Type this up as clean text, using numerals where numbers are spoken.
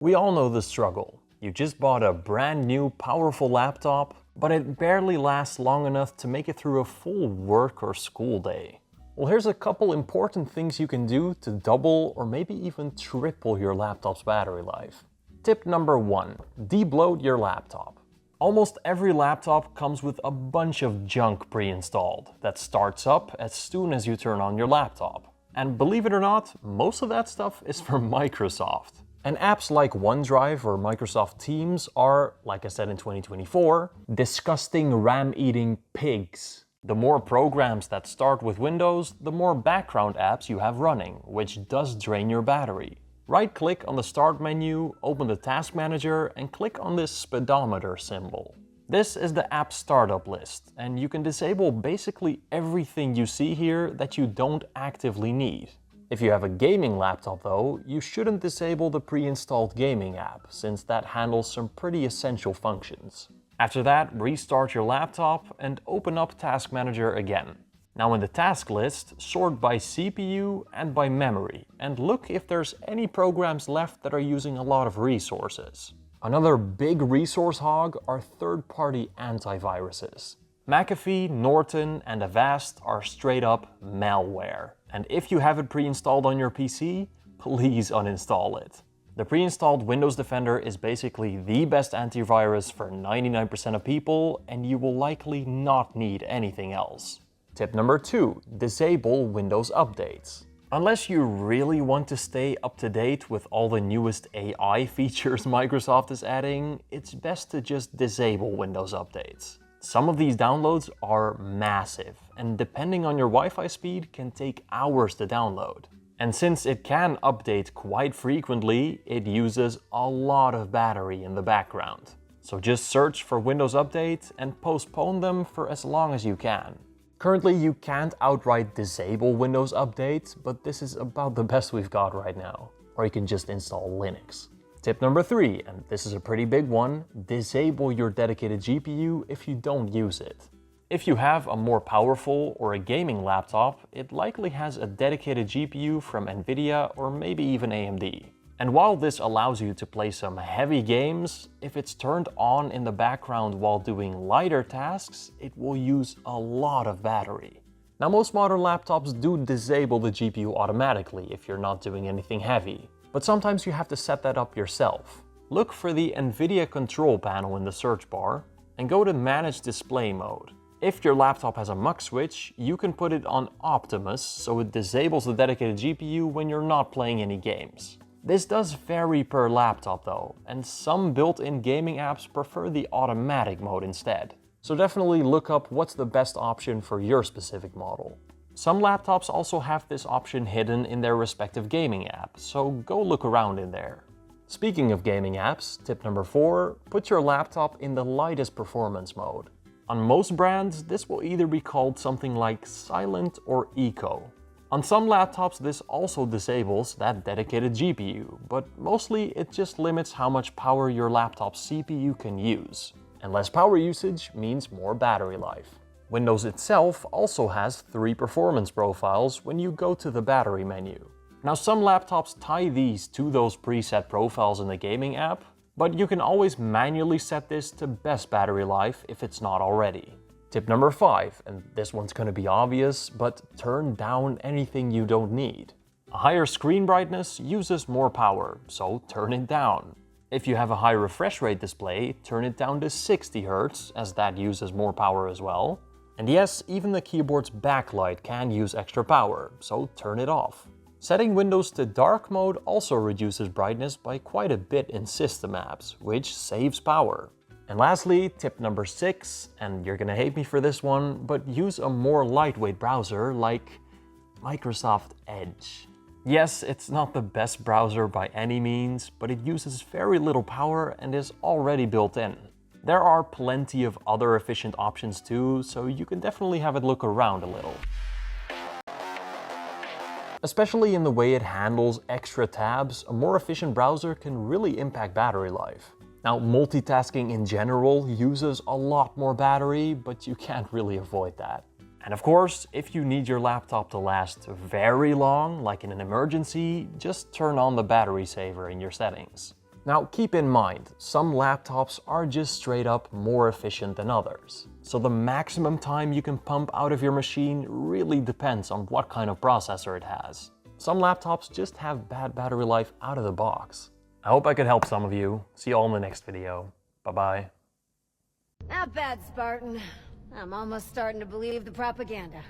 We all know the struggle. You just bought a brand new powerful laptop, but it barely lasts long enough to make it through a full work or school day. Well, here's a couple important things you can do to double or maybe even triple your laptop's battery life. Tip number 1, debloat your laptop. Almost every laptop comes with a bunch of junk pre-installed that starts up as soon as you turn on your laptop. And believe it or not, most of that stuff is from Microsoft. And apps like OneDrive or Microsoft Teams are, like I said in 2024, disgusting RAM-eating pigs. The more programs that start with Windows, the more background apps you have running, which does drain your battery. Right-click on the Start menu, open the Task Manager, and click on this speedometer symbol. This is the app startup list, and you can disable basically everything you see here that you don't actively need. If you have a gaming laptop though, you shouldn't disable the pre-installed gaming app, since that handles some pretty essential functions. After that, restart your laptop and open up Task Manager again. Now in the task list, sort by CPU and by memory, and look if there's any programs left that are using a lot of resources. Another big resource hog are third-party antiviruses. McAfee, Norton, and Avast are straight up malware. And if you have it pre-installed on your PC, please uninstall it. The pre-installed Windows Defender is basically the best antivirus for 99% of people, and you will likely not need anything else. Tip number 2, disable Windows updates. Unless you really want to stay up to date with all the newest AI features Microsoft is adding, it's best to just disable Windows updates. Some of these downloads are massive, and depending on your Wi-Fi speed, can take hours to download. And since it can update quite frequently, it uses a lot of battery in the background. So just search for Windows updates and postpone them for as long as you can. Currently, you can't outright disable Windows updates, but this is about the best we've got right now. Or you can just install Linux. Tip number 3, and this is a pretty big one, disable your dedicated GPU if you don't use it. If you have a more powerful or a gaming laptop, it likely has a dedicated GPU from Nvidia or maybe even AMD. And while this allows you to play some heavy games, if it's turned on in the background while doing lighter tasks, it will use a lot of battery. Now most modern laptops do disable the GPU automatically if you're not doing anything heavy, but sometimes you have to set that up yourself. Look for the Nvidia control panel in the search bar and go to Manage Display Mode. If your laptop has a mux switch, you can put it on Optimus so it disables the dedicated GPU when you're not playing any games. This does vary per laptop though, and some built-in gaming apps prefer the automatic mode instead. So definitely look up what's the best option for your specific model. Some laptops also have this option hidden in their respective gaming app, so go look around in there. Speaking of gaming apps, tip number 4, put your laptop in the lightest performance mode. On most brands, this will either be called something like Silent or Eco. On some laptops, this also disables that dedicated GPU, but mostly it just limits how much power your laptop's CPU can use. And less power usage means more battery life. Windows itself also has 3 performance profiles when you go to the battery menu. Now some laptops tie these to those preset profiles in the gaming app, but you can always manually set this to best battery life if it's not already. Tip number 5, and this one's gonna be obvious, but turn down anything you don't need. A higher screen brightness uses more power, so turn it down. If you have a high refresh rate display, turn it down to 60 Hz, as that uses more power as well. And yes, even the keyboard's backlight can use extra power, so turn it off. Setting Windows to dark mode also reduces brightness by quite a bit in system apps, which saves power. And lastly, tip number 6, and you're gonna hate me for this one, but use a more lightweight browser like Microsoft Edge. Yes, it's not the best browser by any means, but it uses very little power and is already built in. There are plenty of other efficient options too, so you can definitely have a look around a little. Especially in the way it handles extra tabs, a more efficient browser can really impact battery life. Now, multitasking in general uses a lot more battery, but you can't really avoid that. And of course, if you need your laptop to last very long, like in an emergency, just turn on the battery saver in your settings. Now keep in mind, some laptops are just straight up more efficient than others. So the maximum time you can pump out of your machine really depends on what kind of processor it has. Some laptops just have bad battery life out of the box. I hope I could help some of you. See you all in the next video. Bye-bye. Not bad, Spartan. I'm almost starting to believe the propaganda.